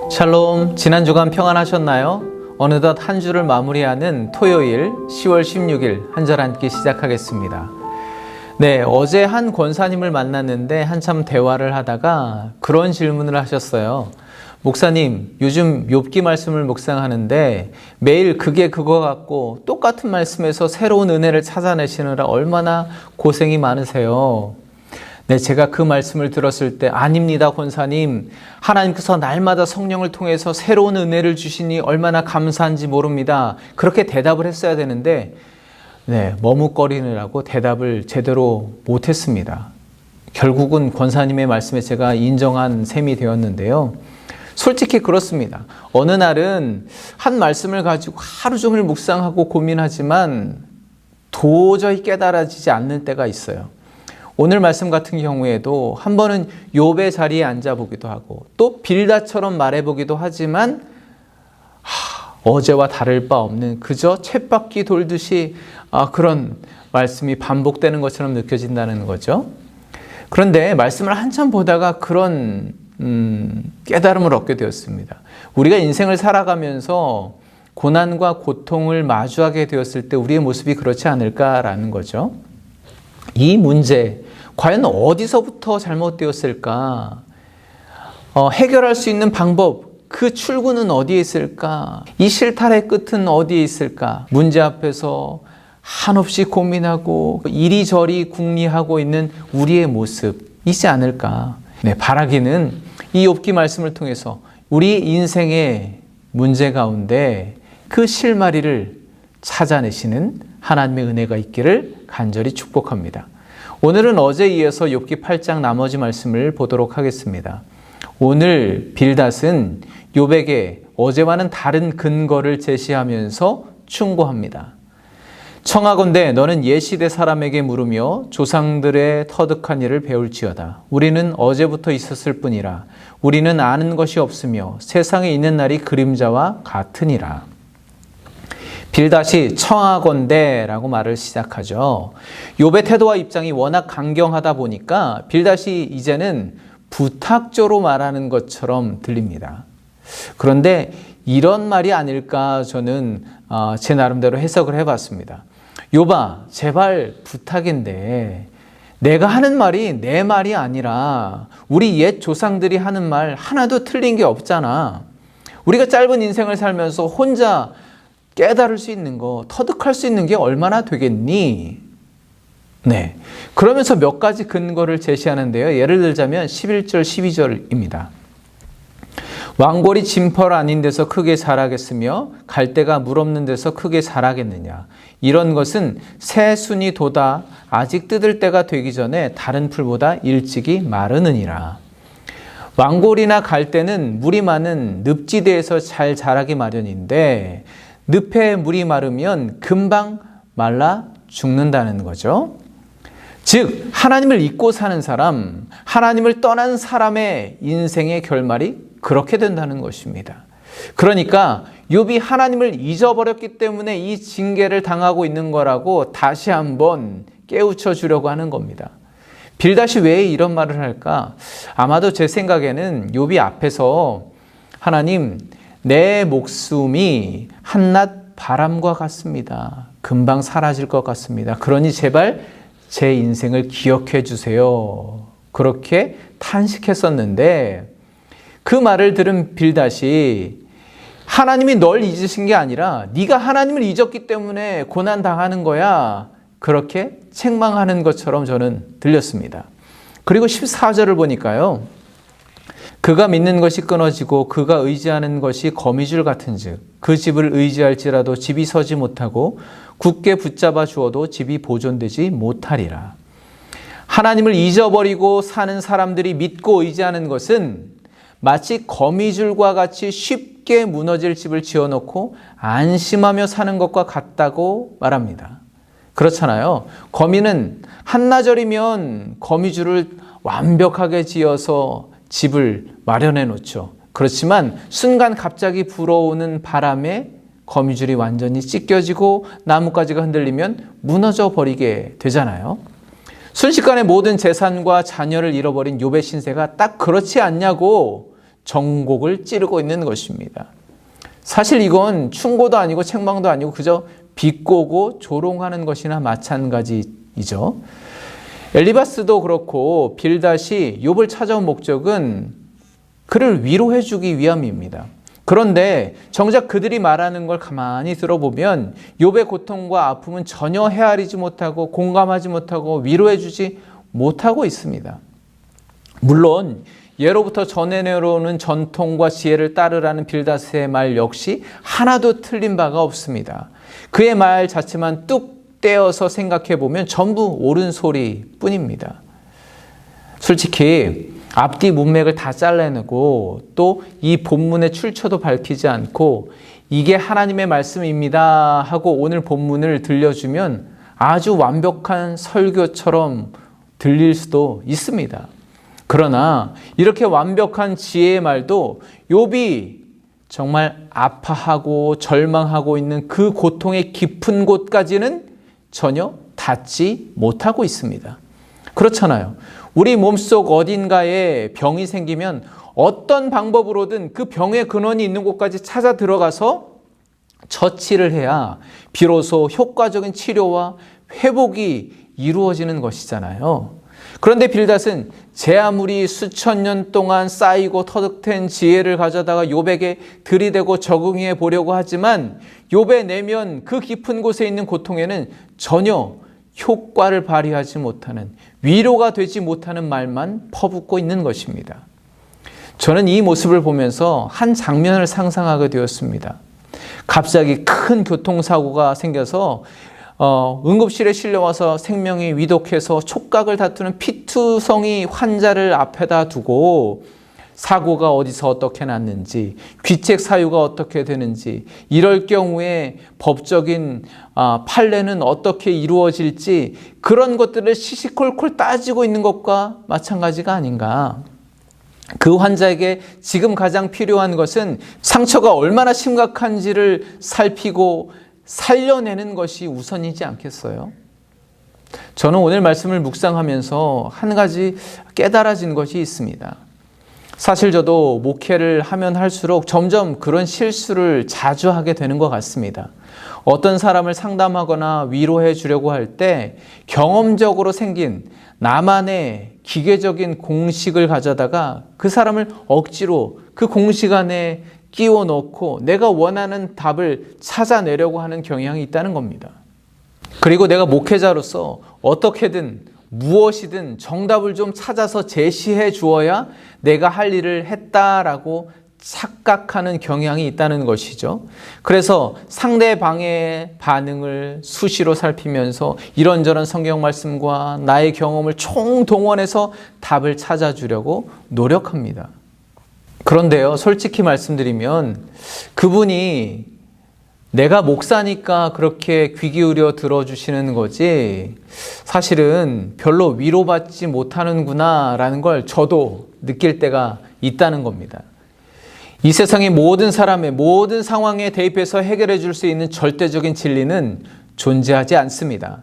샬롬, 지난 주간 평안하셨나요? 어느덧 한 주를 마무리하는 토요일 10월 16일 한 절 앉기 시작하겠습니다. 네, 어제 한 권사님을 만났는데 한참 대화를 하다가 그런 질문을 하셨어요. 목사님, 요즘 욥기 말씀을 묵상하는데 매일 그게 그거 같고 똑같은 말씀에서 새로운 은혜를 찾아내시느라 얼마나 고생이 많으세요? 네, 제가 그 말씀을 들었을 때 아닙니다, 권사님. 하나님께서 날마다 성령을 통해서 새로운 은혜를 주시니 얼마나 감사한지 모릅니다. 그렇게 대답을 했어야 되는데 네, 머뭇거리느라고 대답을 제대로 못했습니다. 결국은 권사님의 말씀에 제가 인정한 셈이 되었는데요. 솔직히 그렇습니다. 어느 날은 한 말씀을 가지고 하루 종일 묵상하고 고민하지만 도저히 깨달아지지 않는 때가 있어요. 오늘 말씀 같은 경우에도 한 번은 욥의 자리에 앉아보기도 하고 또 빌닷처럼 말해보기도 하지만 어제와 다를 바 없는 그저 쳇바퀴 돌듯이 그런 말씀이 반복되는 것처럼 느껴진다는 거죠. 그런데 말씀을 한참 보다가 그런 깨달음을 얻게 되었습니다. 우리가 인생을 살아가면서 고난과 고통을 마주하게 되었을 때 우리의 모습이 그렇지 않을까라는 거죠. 이 문제, 과연 어디서부터 잘못되었을까? 해결할 수 있는 방법, 그 출구는 어디에 있을까? 이 실타래 끝은 어디에 있을까? 문제 앞에서 한없이 고민하고 이리저리 궁리하고 있는 우리의 모습 있지 않을까? 네, 바라기는 이 욥기 말씀을 통해서 우리 인생의 문제 가운데 그 실마리를 찾아내시는 하나님의 은혜가 있기를 간절히 축복합니다. 오늘은 어제에 이어서 욥기 8장 나머지 말씀을 보도록 하겠습니다. 오늘 빌닷은 욥에게 어제와는 다른 근거를 제시하면서 충고합니다. 청하건대 너는 옛시대 사람에게 물으며 조상들의 터득한 일을 배울지어다. 우리는 어제부터 있었을 뿐이라. 우리는 아는 것이 없으며 세상에 있는 날이 그림자와 같으니라. 빌닷이 청하건대라고 말을 시작하죠. 욥의 태도와 입장이 워낙 강경하다 보니까 빌닷이 이제는 부탁조로 말하는 것처럼 들립니다. 그런데 이런 말이 아닐까 저는 제 나름대로 해석을 해봤습니다. 욥아, 제발 부탁인데 내가 하는 말이 내 말이 아니라 우리 옛 조상들이 하는 말 하나도 틀린 게 없잖아. 우리가 짧은 인생을 살면서 혼자 깨달을 수 있는 거, 터득할 수 있는 게 얼마나 되겠니? 네. 그러면서 몇 가지 근거를 제시하는데요. 예를 들자면 11절, 12절입니다. 왕골이 진펄 아닌 데서 크게 자라겠으며 갈대가 물 없는 데서 크게 자라겠느냐. 이런 것은 새순이 돋아 아직 뜯을 때가 되기 전에 다른 풀보다 일찍이 마르느니라. 왕골이나 갈대는 물이 많은 늪지대에서 잘 자라기 마련인데 늪에 물이 마르면 금방 말라 죽는다는 거죠. 즉 하나님을 잊고 사는 사람, 하나님을 떠난 사람의 인생의 결말이 그렇게 된다는 것입니다. 그러니까 욥이 하나님을 잊어버렸기 때문에 이 징계를 당하고 있는 거라고 다시 한번 깨우쳐 주려고 하는 겁니다. 빌닷이 왜 이런 말을 할까? 아마도 제 생각에는 욥이 앞에서 하나님, 내 목숨이 한낮 바람과 같습니다. 금방 사라질 것 같습니다. 그러니 제발 제 인생을 기억해 주세요. 그렇게 탄식했었는데 그 말을 들은 빌닷이 하나님이 널 잊으신 게 아니라 네가 하나님을 잊었기 때문에 고난당하는 거야. 그렇게 책망하는 것처럼 저는 들렸습니다. 그리고 14절을 보니까요. 그가 믿는 것이 끊어지고 그가 의지하는 것이 거미줄 같은즉 그 집을 의지할지라도 집이 서지 못하고 굳게 붙잡아 주어도 집이 보존되지 못하리라. 하나님을 잊어버리고 사는 사람들이 믿고 의지하는 것은 마치 거미줄과 같이 쉽게 무너질 집을 지어놓고 안심하며 사는 것과 같다고 말합니다. 그렇잖아요. 거미는 한나절이면 거미줄을 완벽하게 지어서 집을 마련해 놓죠. 그렇지만 순간 갑자기 불어오는 바람에 거미줄이 완전히 찢겨지고 나뭇가지가 흔들리면 무너져 버리게 되잖아요. 순식간에 모든 재산과 자녀를 잃어버린 욥의 신세가 딱 그렇지 않냐고 전곡을 찌르고 있는 것입니다. 사실 이건 충고도 아니고 책망도 아니고 그저 비꼬고 조롱하는 것이나 마찬가지이죠. 엘리바스도 그렇고 빌닷이 욥을 찾아온 목적은 그를 위로해 주기 위함입니다. 그런데 정작 그들이 말하는 걸 가만히 들어보면 욥의 고통과 아픔은 전혀 헤아리지 못하고 공감하지 못하고 위로해 주지 못하고 있습니다. 물론 예로부터 전해내려오는 전통과 지혜를 따르라는 빌닷의 말 역시 하나도 틀린 바가 없습니다. 그의 말 자체만 뚝 떼어서 생각해 보면 전부 옳은 소리뿐입니다. 솔직히 앞뒤 문맥을 다 잘라내고 또 이 본문의 출처도 밝히지 않고 이게 하나님의 말씀입니다 하고 오늘 본문을 들려주면 아주 완벽한 설교처럼 들릴 수도 있습니다. 그러나 이렇게 완벽한 지혜의 말도 욥이 정말 아파하고 절망하고 있는 그 고통의 깊은 곳까지는 전혀 닿지 못하고 있습니다. 그렇잖아요. 우리 몸속 어딘가에 병이 생기면 어떤 방법으로든 그 병의 근원이 있는 곳까지 찾아 들어가서 처치를 해야 비로소 효과적인 치료와 회복이 이루어지는 것이잖아요. 그런데 빌닷은 제 아무리 수천 년 동안 쌓이고 터득된 지혜를 가져다가 욥에게 들이대고 적응해 보려고 하지만 욥의 내면 그 깊은 곳에 있는 고통에는 전혀 효과를 발휘하지 못하는, 위로가 되지 못하는 말만 퍼붓고 있는 것입니다. 저는 이 모습을 보면서 한 장면을 상상하게 되었습니다. 갑자기 큰 교통사고가 생겨서 응급실에 실려와서 생명이 위독해서 촉각을 다투는 피투성이 환자를 앞에다 두고 사고가 어디서 어떻게 났는지, 귀책 사유가 어떻게 되는지, 이럴 경우에 법적인 판례는 어떻게 이루어질지 그런 것들을 시시콜콜 따지고 있는 것과 마찬가지가 아닌가. 그 환자에게 지금 가장 필요한 것은 상처가 얼마나 심각한지를 살피고 살려내는 것이 우선이지 않겠어요? 저는 오늘 말씀을 묵상하면서 한 가지 깨달아진 것이 있습니다. 사실 저도 목회를 하면 할수록 점점 그런 실수를 자주 하게 되는 것 같습니다. 어떤 사람을 상담하거나 위로해 주려고 할 때 경험적으로 생긴 나만의 기계적인 공식을 가져다가 그 사람을 억지로 그 공식 안에 끼워 넣고 내가 원하는 답을 찾아내려고 하는 경향이 있다는 겁니다. 그리고 내가 목회자로서 어떻게든 무엇이든 정답을 좀 찾아서 제시해 주어야 내가 할 일을 했다라고 착각하는 경향이 있다는 것이죠. 그래서 상대방의 반응을 수시로 살피면서 이런저런 성경 말씀과 나의 경험을 총동원해서 답을 찾아주려고 노력합니다. 그런데요, 솔직히 말씀드리면 그분이 내가 목사니까 그렇게 귀 기울여 들어주시는 거지 사실은 별로 위로받지 못하는구나 라는 걸 저도 느낄 때가 있다는 겁니다. 이 세상의 모든 사람의 모든 상황에 대입해서 해결해 줄 수 있는 절대적인 진리는 존재하지 않습니다.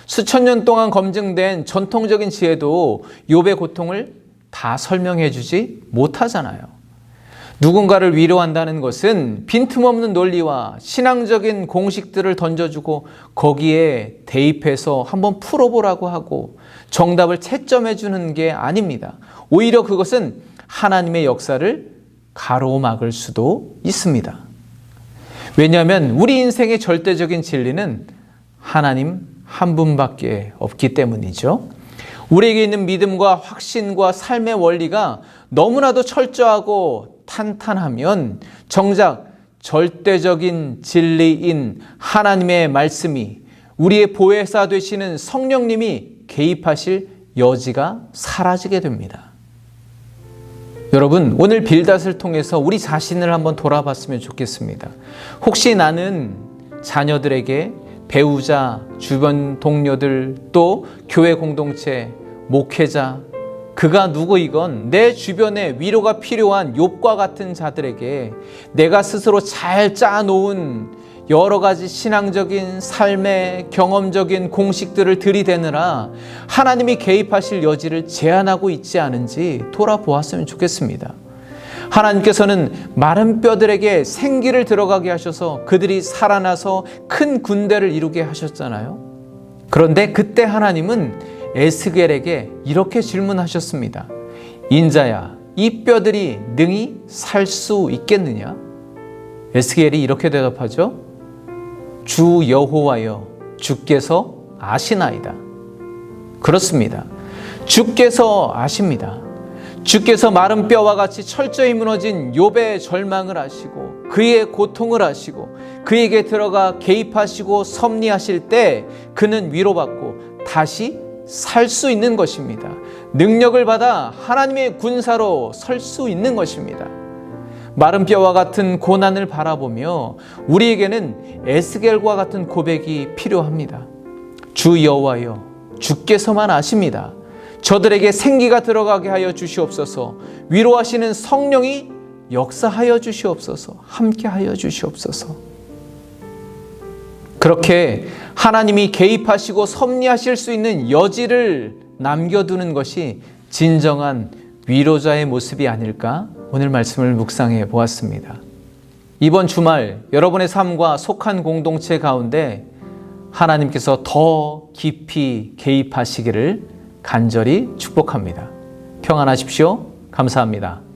수천 년 동안 검증된 전통적인 지혜도 욥의 고통을 다 설명해 주지 못하잖아요. 누군가를 위로한다는 것은 빈틈없는 논리와 신앙적인 공식들을 던져주고 거기에 대입해서 한번 풀어보라고 하고 정답을 채점해 주는 게 아닙니다. 오히려 그것은 하나님의 역사를 가로막을 수도 있습니다. 왜냐하면 우리 인생의 절대적인 진리는 하나님 한 분밖에 없기 때문이죠. 우리에게 있는 믿음과 확신과 삶의 원리가 너무나도 철저하고 탄탄하면 정작 절대적인 진리인 하나님의 말씀이 우리의 보혜사 되시는 성령님이 개입하실 여지가 사라지게 됩니다. 여러분, 오늘 빌닷을 통해서 우리 자신을 한번 돌아봤으면 좋겠습니다. 혹시 나는 자녀들에게 배우자, 주변 동료들, 또 교회 공동체, 목회자, 그가 누구이건 내 주변에 위로가 필요한 욥과 같은 자들에게 내가 스스로 잘 짜놓은 여러 가지 신앙적인 삶의 경험적인 공식들을 들이대느라 하나님이 개입하실 여지를 제한하고 있지 않은지 돌아보았으면 좋겠습니다. 하나님께서는 마른 뼈들에게 생기를 들어가게 하셔서 그들이 살아나서 큰 군대를 이루게 하셨잖아요. 그런데 그때 하나님은 에스겔에게 이렇게 질문하셨습니다. 인자야, 이 뼈들이 능히 살 수 있겠느냐? 에스겔이 이렇게 대답하죠. 주 여호와여, 주께서 아시나이다. 그렇습니다. 주께서 아십니다. 주께서 마른 뼈와 같이 철저히 무너진 욥의 절망을 아시고 그의 고통을 아시고 그에게 들어가 개입하시고 섭리하실 때 그는 위로받고 다시 살 수 있는 것입니다. 능력을 받아 하나님의 군사로 설 수 있는 것입니다. 마른 뼈와 같은 고난을 바라보며 우리에게는 에스겔과 같은 고백이 필요합니다. 주 여호와여, 주께서만 아십니다. 저들에게 생기가 들어가게 하여 주시옵소서. 위로하시는 성령이 역사하여 주시옵소서. 함께하여 주시옵소서. 그렇게 하나님이 개입하시고 섭리하실 수 있는 여지를 남겨두는 것이 진정한 위로자의 모습이 아닐까? 오늘 말씀을 묵상해 보았습니다. 이번 주말 여러분의 삶과 속한 공동체 가운데 하나님께서 더 깊이 개입하시기를 간절히 축복합니다. 평안하십시오. 감사합니다.